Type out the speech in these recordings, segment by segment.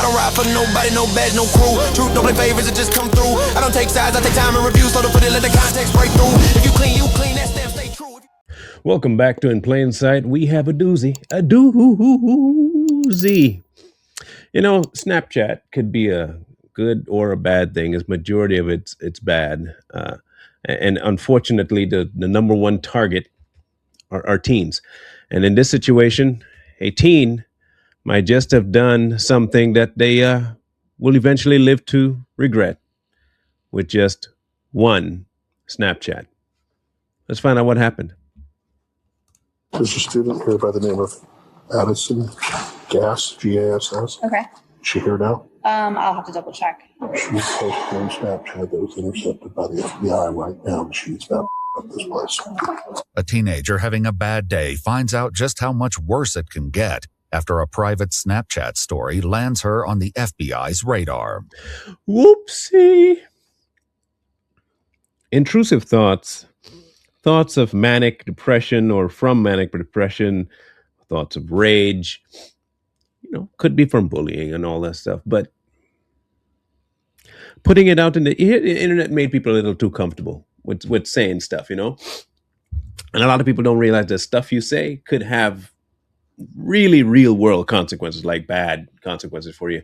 don't ride for nobody, no badge, no crew. Truth don't play favors, it just come through. I don't take sides, I take time and review. So to put it, let the context break through. If you clean, that stamp stay true. Welcome back to In Plain Sight. We have a doozy. A doozy. You know, Snapchat could be a good or a bad thing. As majority of it's bad. And unfortunately, the number one target are teens. And in this situation, a teen might just have done something that they will eventually live to regret with just one Snapchat. Let's find out what happened. There's a student here by the name of Addison Gass, G-A-S-S. Okay. Is she here now? I'll have to double check. She's posting on Snapchat that was intercepted by the FBI right now, and she's about up this place. A teenager having a bad day finds out just how much worse it can get after a private Snapchat story lands her on the FBI's radar. Whoopsie. Intrusive thoughts of manic depression or from manic depression, thoughts of rage, could be from bullying and all that stuff. But putting it out in the internet made people a little too comfortable with saying stuff, And a lot of people don't realize that stuff you say could have really real world consequences, like bad consequences for you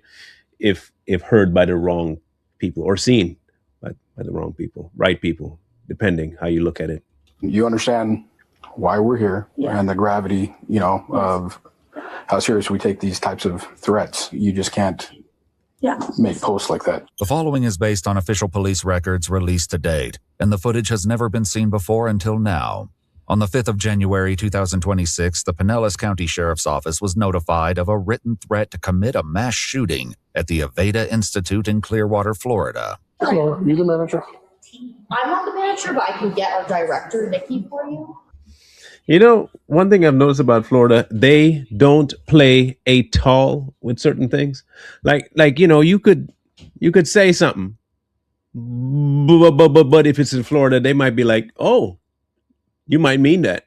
if heard by the wrong people or seen by the wrong people, right people, depending how you look at it. You understand why we're here and the gravity, of how serious we take these types of threats. You just can't make posts like that. The following is based on official police records released to date, and the footage has never been seen before until now. On the 5th of January 2026, the Pinellas County Sheriff's Office was notified of a written threat to commit a mass shooting at the Aveda Institute in Clearwater, Florida. Hello, are you the manager? I'm not the manager, but I can get our director, Nikki, for you. One thing I've noticed about Florida, they don't play a tall with certain things. Like you could say something, but if it's in Florida, they might be like, oh, you might mean that,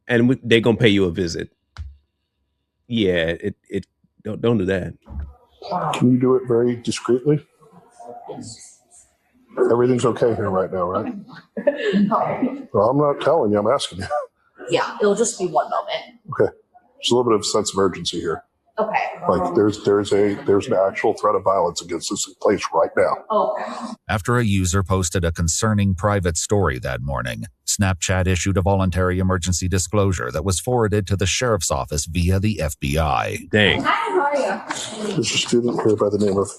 and they're gonna pay you a visit. Yeah, it don't do that. Can you do it very discreetly? Everything's okay here right now, right? Well, I'm not telling you, I'm asking you. Yeah, it'll just be one moment. Okay. There's a little bit of sense of urgency here. Okay. Like there's an actual threat of violence against this place right now. Okay. After a user posted a concerning private story that morning, Snapchat issued a voluntary emergency disclosure that was forwarded to the sheriff's office via the FBI. Dang. Hi, how are you? There's a student here by the name of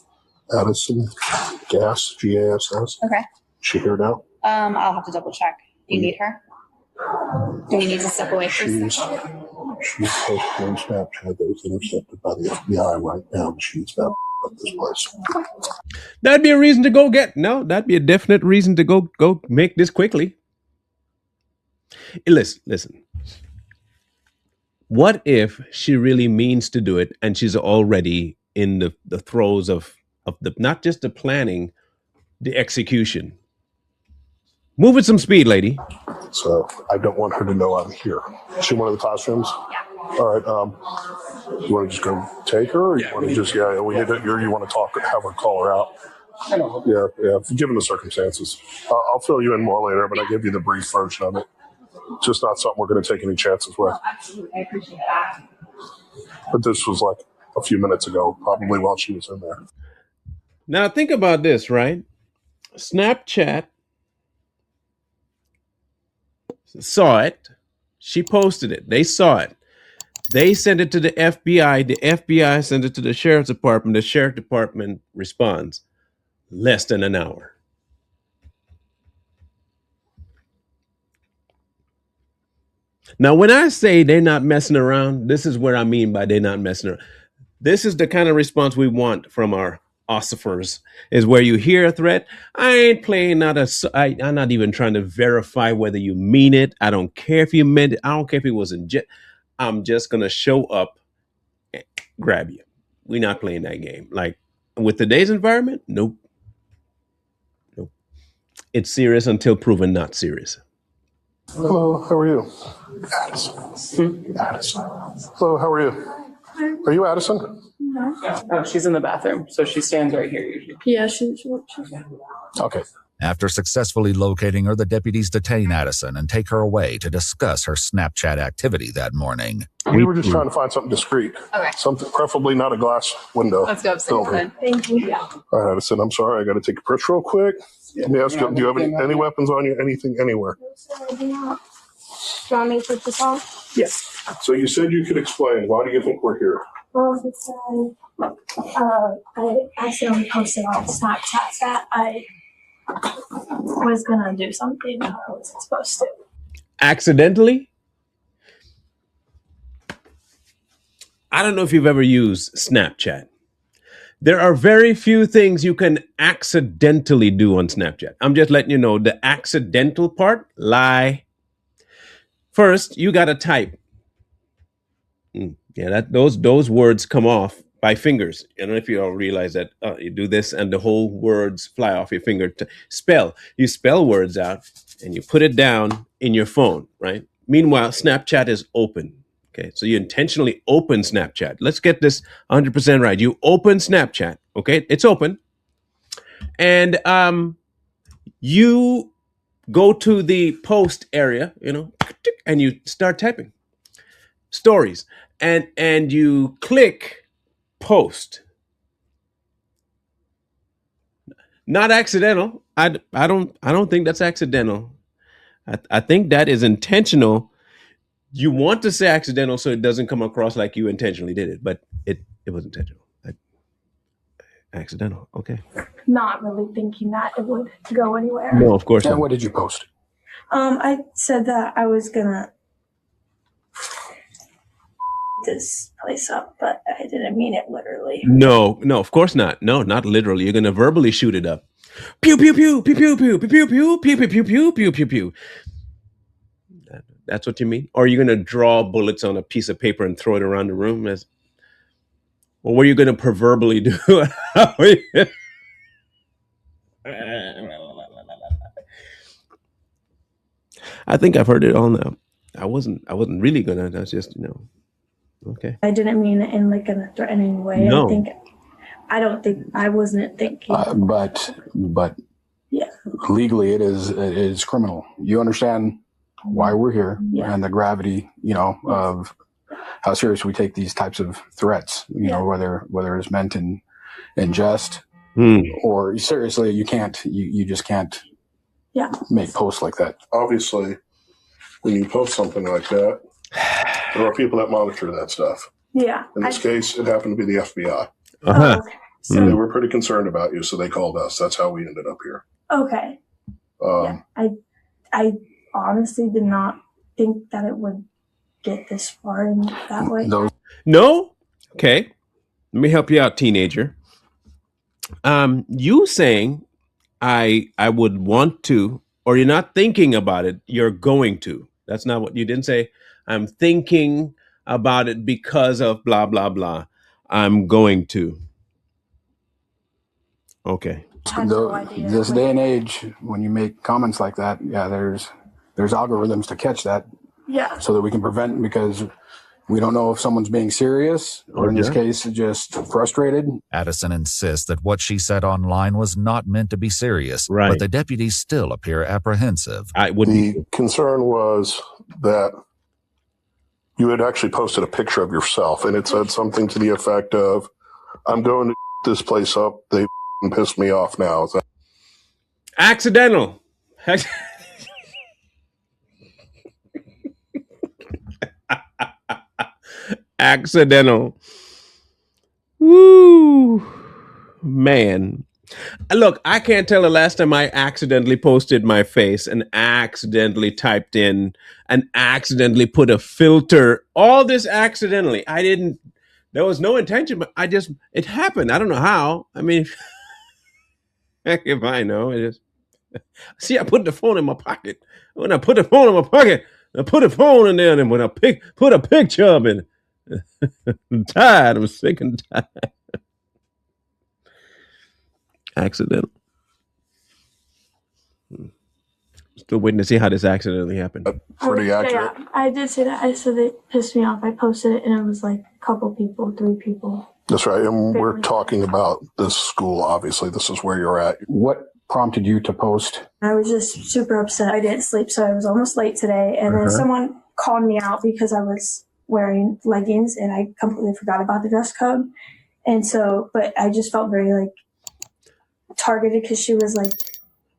Addison Gass, G-A-S-S. Okay. Is she here now? I'll have to double check. Do you need her? Do we need to step away for a second? She's posting on Snapchat that was intercepted by the FBI right now, and she's about up this place. That'd be a reason to that'd be a definite reason to go make this quickly. Listen. What if she really means to do it and she's already in the throes of the, not just the planning, the execution? Move at some speed, lady. So I don't want her to know I'm here. Is she in one of the classrooms? Yeah. All right. You want to just go take her, or you want to just we need to, you want to talk, have her call her out? I know. Yeah. Given the circumstances, I'll fill you in more later, but I give you the brief version of it. Just not something we're going to take any chances with. Oh, absolutely. I appreciate that. But this was like a few minutes ago, probably while she was in there. Now think about this, right? Snapchat saw it. She posted it. They saw it. They sent it to the FBI. The FBI sent it to the sheriff's department. The sheriff department responds. Less than an hour. Now, when I say they're not messing around, this is what I mean by they're not messing around. This is the kind of response we want from our ossifers, is where you hear a threat. I ain't playing I'm not even trying to verify whether you mean it. I don't care if you meant it. I don't care if it was in jet. I'm just going to show up and grab you. We're not playing that game. Like with today's environment, nope. It's serious until proven not serious. Hello, how are you? Addison. Addison. Hello, how are you? bathroom. Are you Addison? No. Oh, she's in the bathroom, so she stands right here usually. Yeah, she's Okay. After successfully locating her, the deputies detain Addison and take her away to discuss her Snapchat activity that morning. We were just trying to find something discreet. Okay. Something, preferably not a glass window. Let's go upstairs building. then. Thank you. Yeah. All right, Addison, I'm sorry. I got to take a picture real quick. Let me ask you, do you have any weapons on you? Anything, anywhere? Do you want me to put this on? Yes. So you said you could explain. Why do you think we're here? Well, because I accidentally posted on Snapchat that I was gonna do something that I wasn't supposed to. Accidentally? I don't know if you've ever used Snapchat. There are very few things you can accidentally do on Snapchat. I'm just letting you know the accidental part, lie. First, you got to type. Yeah, those words come off by fingers. I don't know if you all realize that. You do this and the whole words fly off your finger. You spell words out and you put it down in your phone, right? Meanwhile, Snapchat is open. Okay, so you intentionally open Snapchat. Let's get this 100% right. You open Snapchat, okay? It's open. And you go to the post area, and you start typing stories. And you click post. Not accidental. I don't think that's accidental. I think that is intentional. You want to say accidental so it doesn't come across like you intentionally did it, but it was intentional. Accidental. Okay. Not really thinking that it would go anywhere. No, of course And not. what did you post? I said that I was gonna this place up, but I didn't mean it literally. No, of course not. No, not literally. You're gonna verbally shoot it up. Pew pew pew pew pew pew pew pew pew pew pew pew pew pew pew pew. That's what you mean? Or are you gonna draw bullets on a piece of paper and throw it around the room? Or what are you gonna proverbially do? I think I've heard it all now. I wasn't really gonna. That's just okay. I didn't mean it in like in a threatening way. No. I wasn't thinking. But yeah, legally it is criminal. You understand why we're here and the gravity, of how serious we take these types of threats, whether it's meant in jest or seriously, you just can't make posts like that. Obviously, when you post something like that, there are people that monitor that stuff. Yeah. In this case, it happened to be the FBI. Uh-huh. Okay. So They were pretty concerned about you, so they called us. That's how we ended up here. okay. I honestly did not think that it would get this far in that way. No? Okay. Let me help you out, teenager. You saying I would want to, or you're not thinking about it, you're going to. That's not what you didn't say. I'm thinking about it because of blah, blah, blah. I'm going to. Okay. This day and age, when you make comments like that, there's algorithms to catch that. Yeah. So that we can prevent, because we don't know if someone's being serious or in this case just frustrated. Addison insists that what she said online was not meant to be serious, Right. but the deputies still appear apprehensive. The concern was that you had actually posted a picture of yourself, and it said something to the effect of, I'm going to this place up. They pissed me off now. Is that Accidental. Accidental. Woo, man. Look, I can't tell the last time I accidentally posted my face and accidentally typed in and accidentally put a filter. All this accidentally. There was no intention, but it happened. I don't know how. I mean, heck if I know. See, I put the phone in my pocket. When I put the phone in my pocket, I put the phone in there, and when I put a picture of it, I'm tired. I'm sick and tired. Accidental. Still waiting to see how this accidentally happened. pretty accurate? Yeah, I did say that. I said it pissed me off. I posted it and it was like couple people, 3 people. That's right. And we're talking about this school, obviously. This is where you're at. What prompted you to post? I was just super upset. I didn't sleep, so I was almost late today. And then someone called me out because I was wearing leggings and I completely forgot about the dress code. And so, but I just felt very like targeted because she was like,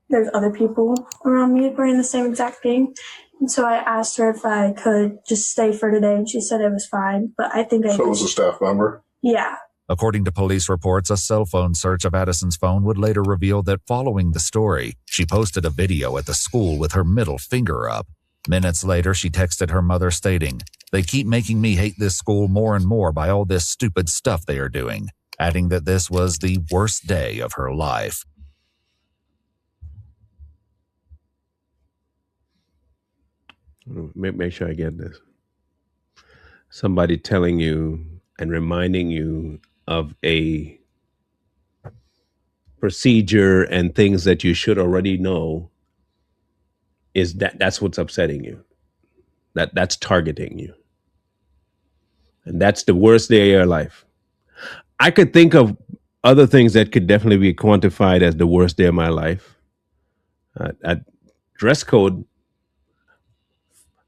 there's other people around me wearing the same exact thing. And so I asked her if I could just stay for today, and she said it was fine. But I think So it was a staff member? Yeah. According to police reports, a cell phone search of Addison's phone would later reveal that following the story, she posted a video at the school with her middle finger up. Minutes later, she texted her mother stating, "They keep making me hate this school more and more by all this stupid stuff they are doing," adding that this was the worst day of her life. Make sure I get this. Somebody telling you and reminding you of a procedure and things that you should already know is that's what's upsetting you. That's targeting you. And that's the worst day of your life. I could think of other things that could definitely be quantified as the worst day of my life. Dress code,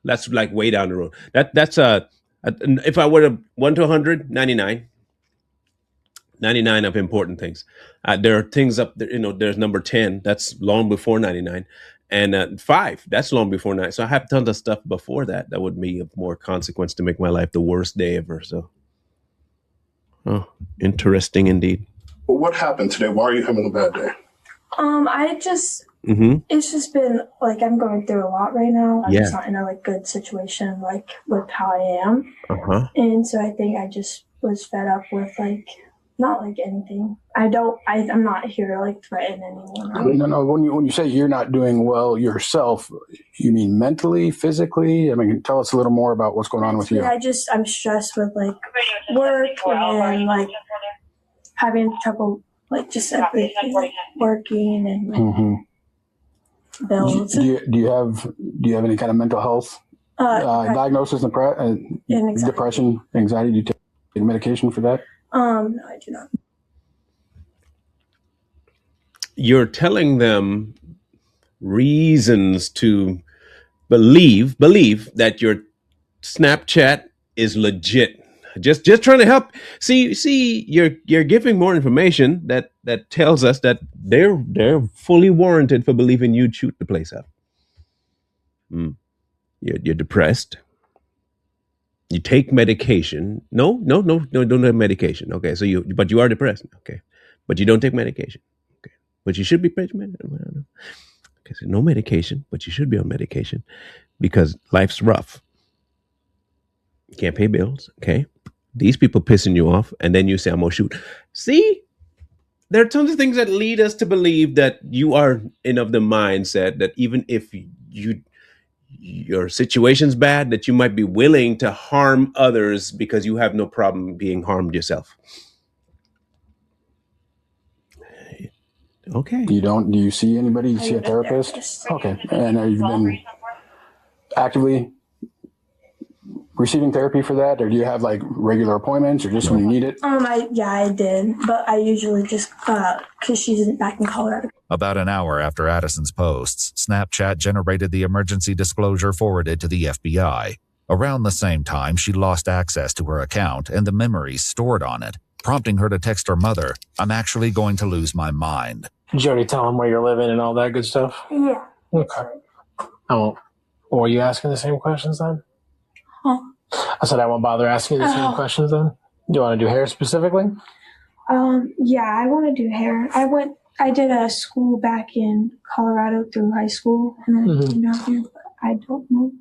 that's like way down the road. That's if I were to 1 to 100, 99. 99 of important things. There are things up there, there's number 10, that's long before 99. And 5, that's long before 9. So I have tons of stuff before that would be of more consequence to make my life the worst day ever. So, interesting indeed. Well, what happened today? Why are you having a bad day? It's just been like I'm going through a lot right now. I'm just not in a like good situation like with how I am. And so I think I just was fed up with like not like anything. I'm not here to like threaten anyone. No. When you say you're not doing well yourself, you mean mentally, physically? I mean, tell us a little more about what's going on with you. I'm stressed with like work and like having trouble like just everything, like, working and like, bills. Do you have any kind of mental health diagnosis? Depression, anxiety? Do you take medication for that? No, I do not. You're telling them reasons to believe that your Snapchat is legit. Just trying to help. See, you're giving more information that tells us that they're fully warranted for believing you'd shoot the place up. You're depressed. You take medication. No, don't have medication. Okay, so but you are depressed. Okay, but you don't take medication. Okay, but you should be medicated. Okay, so no medication, but you should be on medication because life's rough. You can't pay bills. Okay, these people pissing you off, and then you say, "I'm gonna shoot." See, there are tons of things that lead us to believe that you are of the mindset that even if your situation's bad, that you might be willing to harm others because you have no problem being harmed yourself. Okay. Do you see anybody? See a therapist? Okay. And have you been actively receiving therapy for that, or do you have like regular appointments, or just when you need it? I did, but I usually just because she's back in Colorado. About an hour after Addison's posts, Snapchat generated the emergency disclosure forwarded to the FBI. Around the same time, she lost access to her account and the memories stored on it, prompting her to text her mother, "I'm actually going to lose my mind." Did you already tell him where you're living and all that good stuff? Yeah. Okay. Were you asking the same questions then? Huh? I said I won't bother asking you the same questions then. Do you want to do hair specifically? Yeah, I want to do hair. I did a school back in Colorado through high school, and then came down here, but I don't know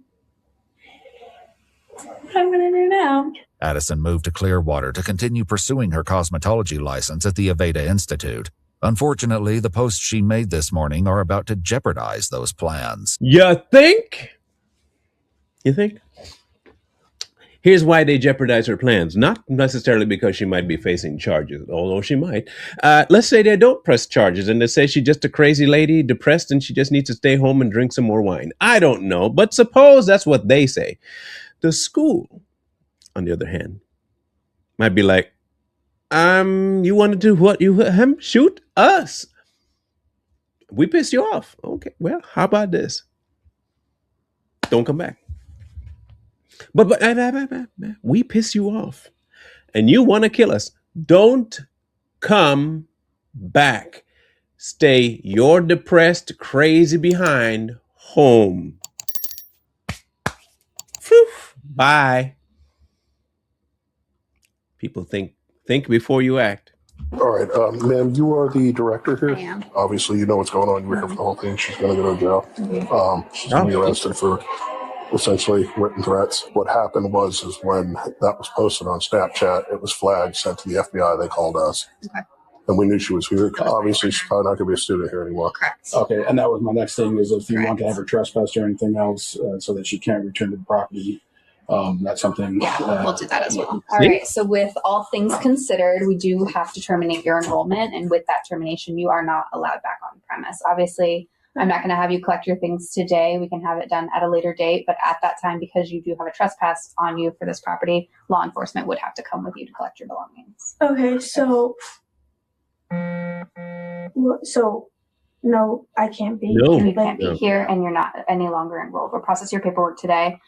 what I'm going to do now. Addison moved to Clearwater to continue pursuing her cosmetology license at the Aveda Institute. Unfortunately, the posts she made this morning are about to jeopardize those plans. You think? Here's why they jeopardize her plans. Not necessarily because she might be facing charges, although she might. Let's say they don't press charges and they say she's just a crazy lady, depressed, and she just needs to stay home and drink some more wine. I don't know, but suppose that's what they say. The school, on the other hand, might be like, you want to do what? You shoot us. We pissed you off. Okay, well, how about this? Don't come back. But we piss you off, and you want to kill us. Don't come back. Stay your depressed, crazy behind home. Phew. Bye. People think before you act. All right, ma'am, you are the director here. I am. Obviously, you know what's going on. You were here for the whole thing. She's going to go to jail. She's going to be arrested for essentially written threats. What happened was when that was posted on Snapchat, it was flagged, sent to the FBI. They called us. Okay. And we knew she was here. Obviously, she's probably not going to be a student here anymore. Correct. Okay, and that was my next thing, is if you Correct. want to have her trespassed or anything else so that she can't return to the property, that's something. Yeah, we'll do that as well. All right. So with all things considered, we do have to terminate your enrollment. And with that termination, you are not allowed back on premise. Obviously, I'm not going to have you collect your things today. We can have it done at a later date. But at that time, because you do have a trespass on you for this property, law enforcement would have to come with you to collect your belongings. Okay, so no, I can't be. No. You can't be here, and you're not any longer enrolled. We'll process your paperwork today.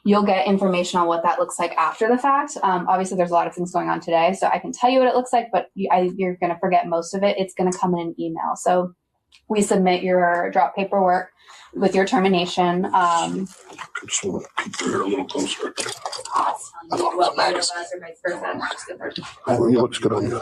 You'll get information on what that looks like after the fact. Obviously, there's a lot of things going on today, so I can tell you what it looks like, but you're going to forget most of it. It's going to come in an email. So we submit your drop paperwork with your termination. I just want to keep her a little closer. He looks good on you.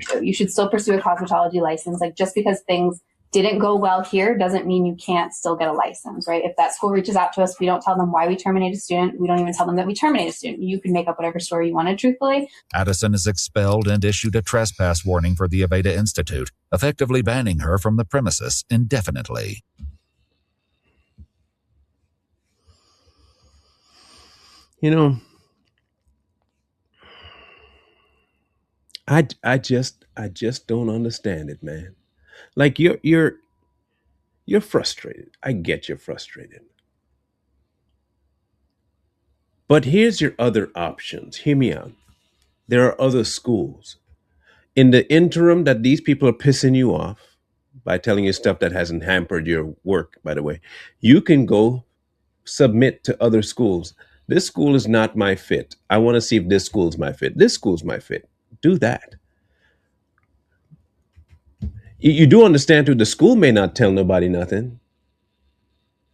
So you should still pursue a cosmetology license. Like, just because things didn't go well here doesn't mean you can't still get a license, right? If that school reaches out to us, we don't tell them why we terminate a student. We don't even tell them that we terminate a student. You can make up whatever story you wanted, truthfully. Addison is expelled and issued a trespass warning for the Aveda Institute, effectively banning her from the premises indefinitely. You know, I just don't understand it, man. Like, you're frustrated. I get you're frustrated. But here's your other options. Hear me out. There are other schools. In the interim that these people are pissing you off by telling you stuff that hasn't hampered your work, by the way, you can go submit to other schools. This school is not my fit. I want to see if this school's my fit. This school's my fit. Do that. You do understand too, the school may not tell nobody nothing,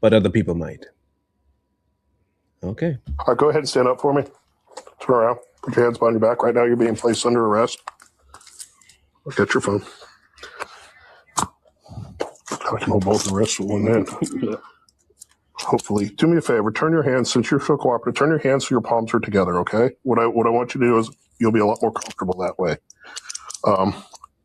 but other people might. Okay. All right, go ahead and stand up for me. Turn around. Put your hands behind your back. Right now, you're being placed under arrest. Look at your phone. I can hold both arrests with one hand. Hopefully. Do me a favor. Turn your hands, since you're so cooperative, turn your hands so your palms are together, okay? What I want you to do is you'll be a lot more comfortable that way.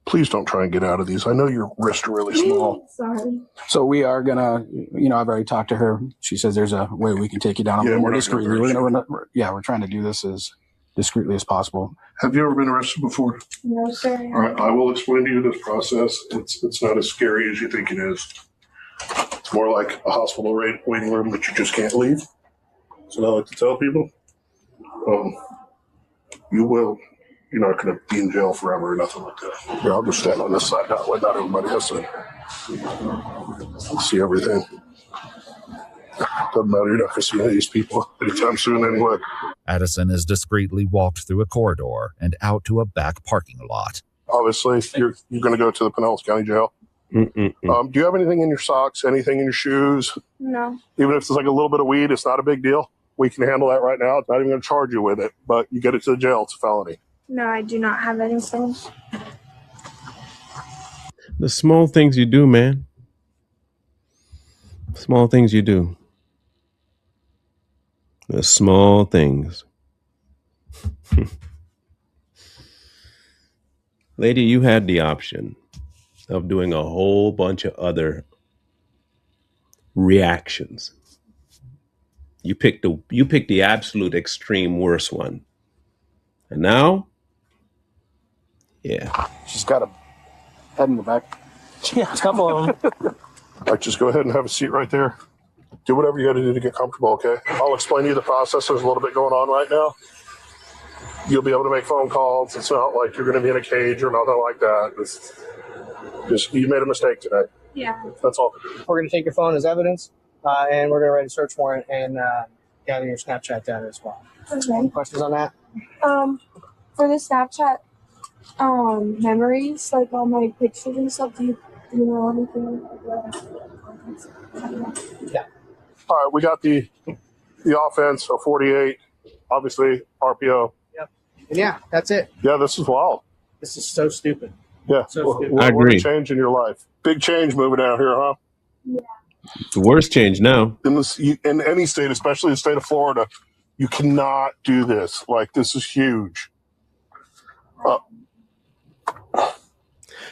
Please don't try and get out of these. I know your wrists are really small. Sorry. So we are gonna, I've already talked to her. She says there's a way we can take you down a little more discreetly. We're trying to do this as discreetly as possible. Have you ever been arrested before? No, sir. All right, I will explain to you this process. It's not as scary as you think it is. It's more like a hospital waiting room that you just can't leave. So I like to tell people, you're not going to be in jail forever or nothing like that. Here, I'll just stand on this side. That way, not everybody has to see everything. Doesn't matter. You're not going to see any of these people anytime soon anyway. Addison is discreetly walked through a corridor and out to a back parking lot. Obviously, you're going to go to the Pinellas County Jail. Do you have anything in your socks, anything in your shoes? No. Even if it's like a little bit of weed, it's not a big deal. We can handle that right now. It's not even going to charge you with it, but you get it to the jail. It's a felony. No, I do not have anything. The small things you do, man. Small things you do. The small things. Lady, you had the option of doing a whole bunch of other reactions. You picked the absolute extreme worst one. And now, yeah. She's got a head in the back. Yeah, a couple of them. All right, just go ahead and have a seat right there. Do whatever you got to do to get comfortable, okay? I'll explain to you the process. There's a little bit going on right now. You'll be able to make phone calls. It's not like you're going to be in a cage or nothing like that. Just you made a mistake today. Yeah. That's all. We're going to take your phone as evidence, and we're going to write a search warrant and gather your Snapchat data as well. Okay. Any questions on that? For the Snapchat memories, like all my pictures and stuff, do you know anything like that? Yeah. All right, we got the offense, so 48, obviously RPO. Yep. And yeah, that's it. Yeah, this is wild. This is so stupid. Yeah, So stupid. what agree. a change in your life. Big change moving out here, huh? The worst change now. In any state, especially the state of Florida, you cannot do this. Like, this is huge.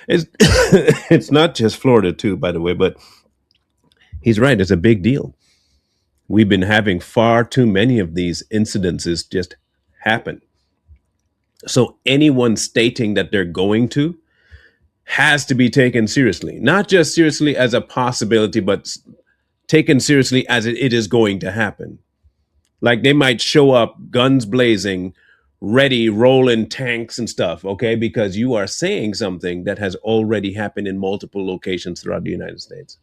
It's it's not just Florida too, by the way, but he's right. It's a big deal. We've been having far too many of these incidences just happen. So anyone stating that they're going to has to be taken seriously, not just seriously as a possibility, but taken seriously as it is going to happen. Like they might show up guns blazing, ready, rolling tanks and stuff, okay? Because you are saying something that has already happened in multiple locations throughout the United States.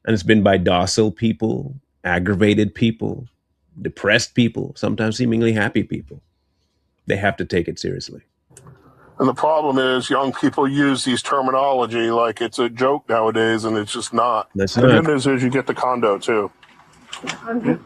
And it's been by docile people, aggravated people, depressed people, sometimes seemingly happy people. They have to take it seriously. And the problem is young people use these terminology like it's a joke nowadays, and it's just not. That's The not. good news is you get the condo, too.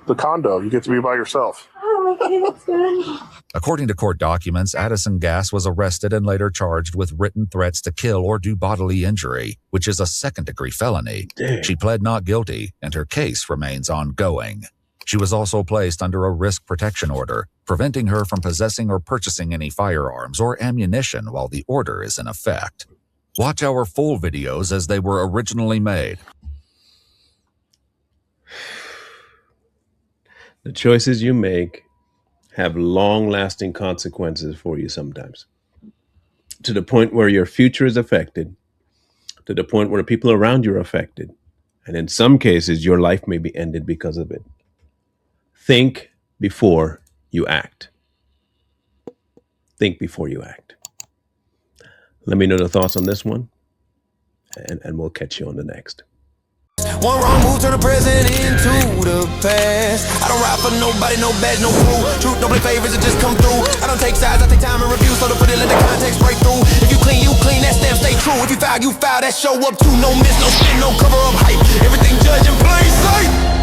The condo, you get to be by yourself. Oh, okay, that's good. According to court documents, Addison Gass was arrested and later charged with written threats to kill or do bodily injury, which is a second-degree felony. Damn. She pled not guilty, and her case remains ongoing. She was also placed under a risk protection order, preventing her from possessing or purchasing any firearms or ammunition while the order is in effect. Watch our full videos as they were originally made. The choices you make have long-lasting consequences for you sometimes, to the point where your future is affected, to the point where the people around you are affected, and in some cases, your life may be ended because of it. Think before you act. Think before you act. Let me know the thoughts on this one, and we'll catch you on the next. One wrong move turn the present into the past. I don't ride for nobody, no badge, no crew. Truth don't play favors, it just come through. I don't take sides, I take time and review. So to put it, let the context break through. If you clean, that stamp stay true. If you foul, that show up too. No miss, no spin, no cover up hype. Everything judge in plain sight.